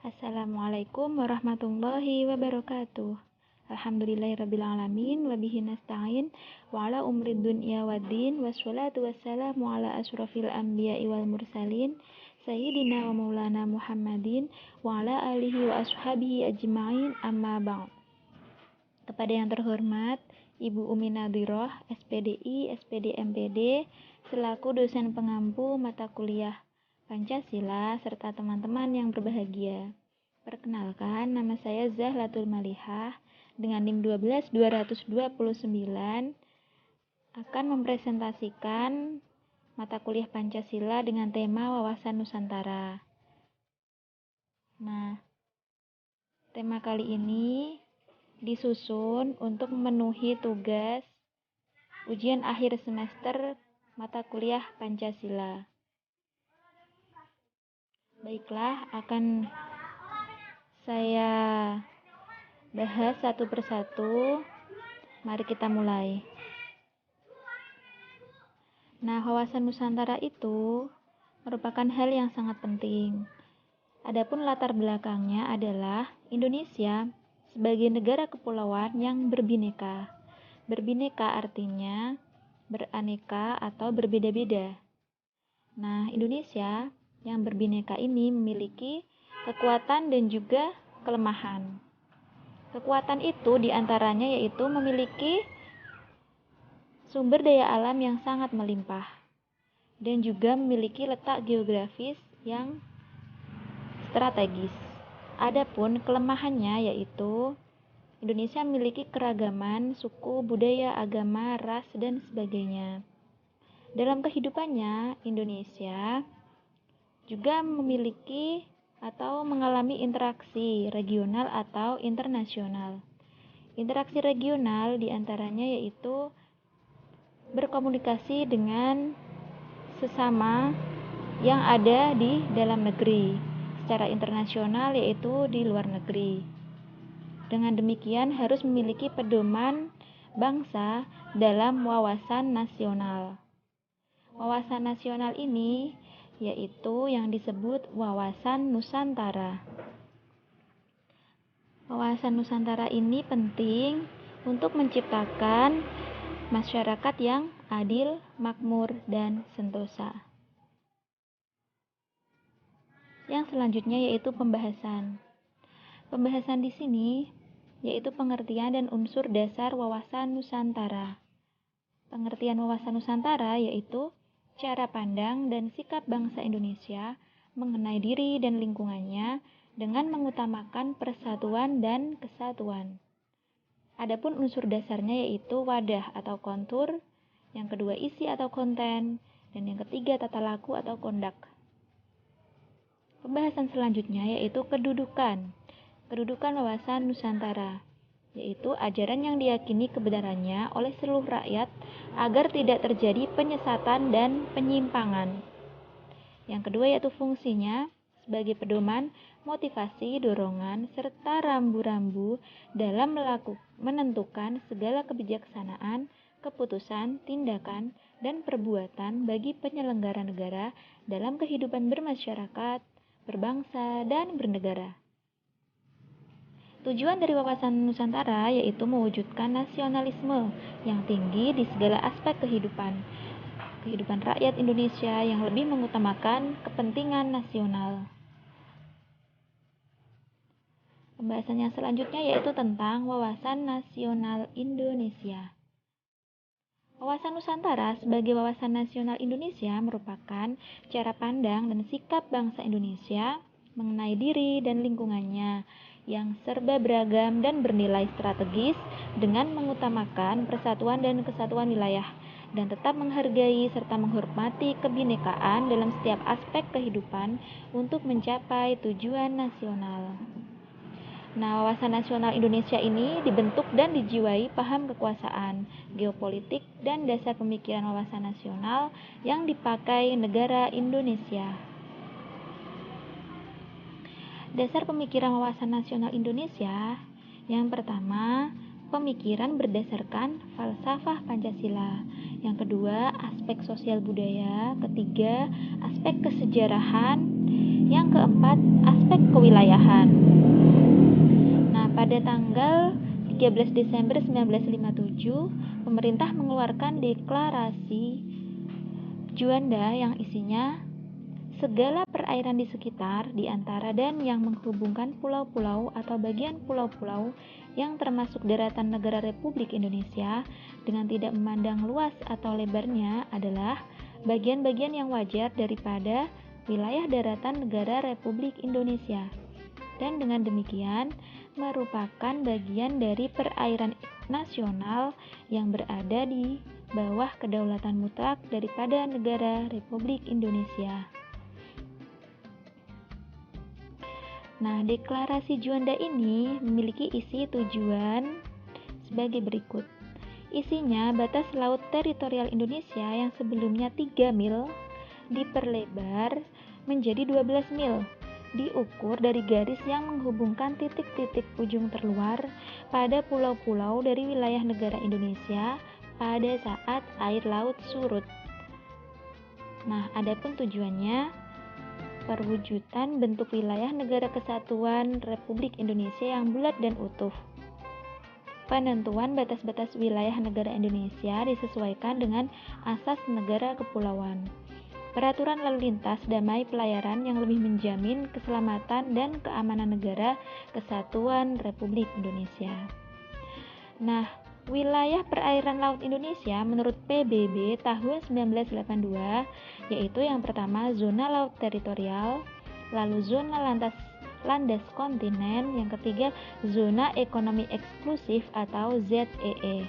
Assalamualaikum warahmatullahi wabarakatuh. Alhamdulillahirrabbilalamin wabihi nasta'in wa ala umrid dunya waddin wassalatu wassalamu ala asrafil anbiya'i wal mursalin sayyidina wa maulana Muhammadin wa ala alihi wa ashabihi ajma'in amma ba'd. Kepada yang terhormat Ibu Umi Nadhiroh, SPDI, SPD MPD, selaku dosen pengampu mata kuliah Pancasila serta teman-teman yang berbahagia. Perkenalkan, nama saya Zahlatul Malihah dengan NIM 12229 akan mempresentasikan mata kuliah Pancasila dengan tema Wawasan Nusantara. Nah, tema kali ini disusun untuk memenuhi tugas ujian akhir semester mata kuliah Pancasila. Baiklah, akan saya bahas satu persatu. Mari kita mulai. Nah, wawasan Nusantara itu merupakan hal yang sangat penting. Adapun latar belakangnya adalah Indonesia sebagai negara kepulauan yang berbineka. Berbineka artinya beraneka atau berbeda-beda. Nah, Indonesia yang berbineka ini memiliki kekuatan dan juga kelemahan. Kekuatan itu diantaranya yaitu memiliki sumber daya alam yang sangat melimpah dan juga memiliki letak geografis yang strategis. Adapun kelemahannya yaitu Indonesia memiliki keragaman suku, budaya, agama, ras, dan sebagainya. Dalam kehidupannya, Indonesia juga memiliki atau mengalami interaksi regional atau internasional. Interaksi regional diantaranya yaitu berkomunikasi dengan sesama yang ada di dalam negeri, secara internasional yaitu di luar negeri. Dengan demikian harus memiliki pedoman bangsa dalam wawasan nasional. Wawasan nasional ini yaitu yang disebut wawasan Nusantara. Wawasan Nusantara ini penting untuk menciptakan masyarakat yang adil, makmur, dan sentosa. Yang selanjutnya yaitu pembahasan. Pembahasan di sini yaitu pengertian dan unsur dasar wawasan Nusantara. Pengertian wawasan Nusantara yaitu cara pandang dan sikap bangsa Indonesia mengenai diri dan lingkungannya dengan mengutamakan persatuan dan kesatuan. Adapun unsur dasarnya yaitu wadah atau kontur, yang kedua isi atau konten, dan yang ketiga tata laku atau kondak. Pembahasan selanjutnya yaitu kedudukan. Kedudukan wawasan Nusantara, yaitu ajaran yang diyakini kebenarannya oleh seluruh rakyat agar tidak terjadi penyesatan dan penyimpangan. Yang kedua yaitu fungsinya sebagai pedoman, motivasi, dorongan, serta rambu-rambu dalam menentukan segala kebijaksanaan, keputusan, tindakan, dan perbuatan bagi penyelenggara negara dalam kehidupan bermasyarakat, berbangsa, dan bernegara. Tujuan dari wawasan Nusantara yaitu mewujudkan nasionalisme yang tinggi di segala aspek kehidupan rakyat Indonesia yang lebih mengutamakan kepentingan nasional. Pembahasan yang selanjutnya yaitu tentang wawasan nasional Indonesia. Wawasan Nusantara sebagai wawasan nasional Indonesia merupakan cara pandang dan sikap bangsa Indonesia mengenai diri dan lingkungannya yang serba beragam dan bernilai strategis dengan mengutamakan persatuan dan kesatuan wilayah dan tetap menghargai serta menghormati kebinekaan dalam setiap aspek kehidupan untuk mencapai tujuan nasional. Nah, wawasan nasional Indonesia ini dibentuk dan dijiwai paham kekuasaan, geopolitik, dan dasar pemikiran wawasan nasional yang dipakai negara Indonesia. Dasar pemikiran wawasan nasional Indonesia, yang pertama, pemikiran berdasarkan falsafah Pancasila. Yang kedua, aspek sosial budaya. Ketiga, aspek kesejarahan. Yang keempat, aspek kewilayahan. Nah, pada tanggal 13 Desember 1957, pemerintah mengeluarkan deklarasi Juanda yang isinya segala perairan di sekitar, di antara dan yang menghubungkan pulau-pulau atau bagian pulau-pulau yang termasuk daratan negara Republik Indonesia dengan tidak memandang luas atau lebarnya adalah bagian-bagian yang wajar daripada wilayah daratan negara Republik Indonesia, dan dengan demikian merupakan bagian dari perairan nasional yang berada di bawah kedaulatan mutlak daripada negara Republik Indonesia. Nah, deklarasi Juanda ini memiliki isi tujuan sebagai berikut. Isinya, batas laut teritorial Indonesia yang sebelumnya 3 mil diperlebar menjadi 12 mil, diukur dari garis yang menghubungkan titik-titik ujung terluar pada pulau-pulau dari wilayah negara Indonesia pada saat air laut surut. Nah, adapun tujuannya, perwujudan bentuk wilayah negara kesatuan Republik Indonesia yang bulat dan utuh. Penentuan batas-batas wilayah negara Indonesia disesuaikan dengan asas negara kepulauan. Peraturan lalu lintas damai pelayaran yang lebih menjamin keselamatan dan keamanan negara kesatuan Republik Indonesia. Nah, wilayah perairan laut Indonesia menurut PBB tahun 1982 yaitu yang pertama zona laut teritorial, lalu zona landas kontinen, yang ketiga zona ekonomi eksklusif atau ZEE.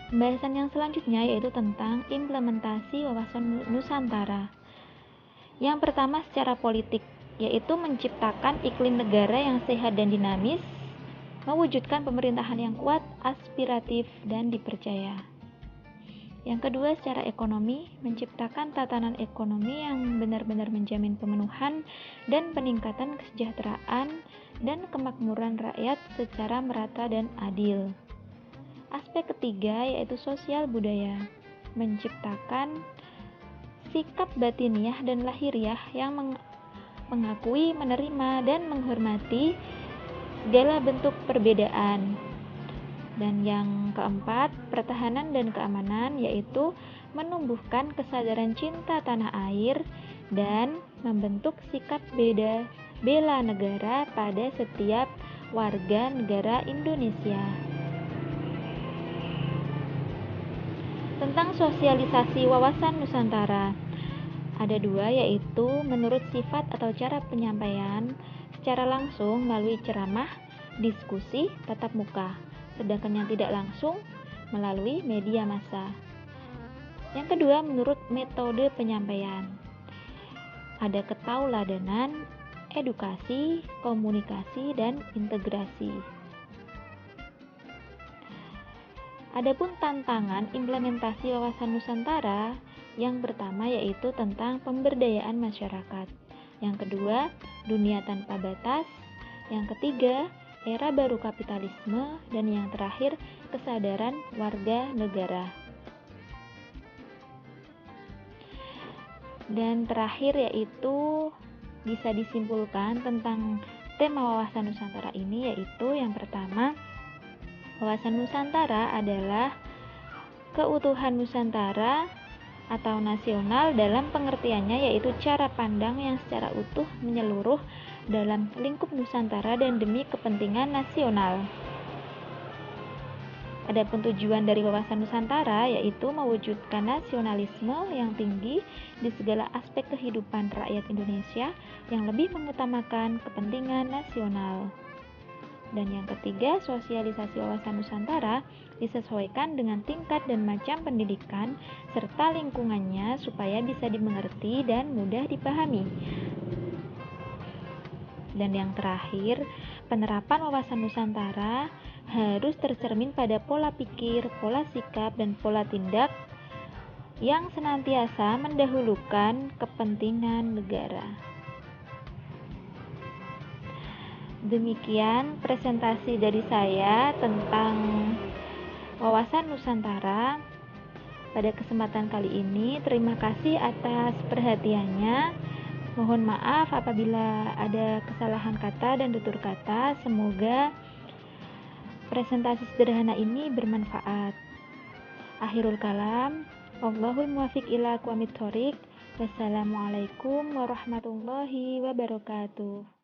Pembahasan yang selanjutnya yaitu tentang implementasi wawasan Nusantara. Yang pertama secara politik, yaitu menciptakan iklim negara yang sehat dan dinamis, mewujudkan pemerintahan yang kuat, aspiratif, dan dipercaya. Yang kedua, secara ekonomi, menciptakan tatanan ekonomi yang benar-benar menjamin pemenuhan dan peningkatan kesejahteraan dan kemakmuran rakyat secara merata dan adil. Aspek ketiga yaitu sosial budaya, menciptakan sikap batiniah dan lahiriah yang mengakui, menerima, dan menghormati segala bentuk perbedaan. Dan yang keempat, pertahanan dan keamanan, yaitu menumbuhkan kesadaran cinta tanah air dan membentuk sikap bela negara pada setiap warga negara Indonesia. Tentang sosialisasi wawasan Nusantara, ada dua, yaitu menurut sifat atau cara penyampaian secara langsung melalui ceramah, diskusi, tatap muka, sedangkan yang tidak langsung melalui media massa. Yang kedua, menurut metode penyampaian. Ada ketauladanan, edukasi, komunikasi, dan integrasi. Adapun tantangan implementasi wawasan Nusantara, yang pertama yaitu tentang pemberdayaan masyarakat. Yang kedua, dunia tanpa batas. Yang ketiga, era baru kapitalisme, dan yang terakhir kesadaran warga negara. Dan terakhir yaitu bisa disimpulkan tentang tema wawasan Nusantara ini, yaitu yang pertama, wawasan Nusantara adalah keutuhan Nusantara atau nasional dalam pengertiannya, yaitu cara pandang yang secara utuh menyeluruh dalam lingkup Nusantara dan demi kepentingan nasional. Adapun tujuan dari wawasan Nusantara yaitu mewujudkan nasionalisme yang tinggi di segala aspek kehidupan rakyat Indonesia yang lebih mengutamakan kepentingan nasional. Dan yang ketiga, sosialisasi wawasan Nusantara disesuaikan dengan tingkat dan macam pendidikan serta lingkungannya supaya bisa dimengerti dan mudah dipahami. Dan yang terakhir, penerapan wawasan Nusantara harus tercermin pada pola pikir, pola sikap, dan pola tindak yang senantiasa mendahulukan kepentingan negara. Demikian presentasi dari saya tentang wawasan Nusantara. pada kesempatan kali ini. Terima kasih atas perhatiannya. Mohon maaf apabila ada kesalahan kata dan tutur kata. Semoga presentasi sederhana ini bermanfaat. Akhirul kalam, wallahul muwaffiq ila aqwamit thoriq. Wassalamualaikum warahmatullahi wabarakatuh.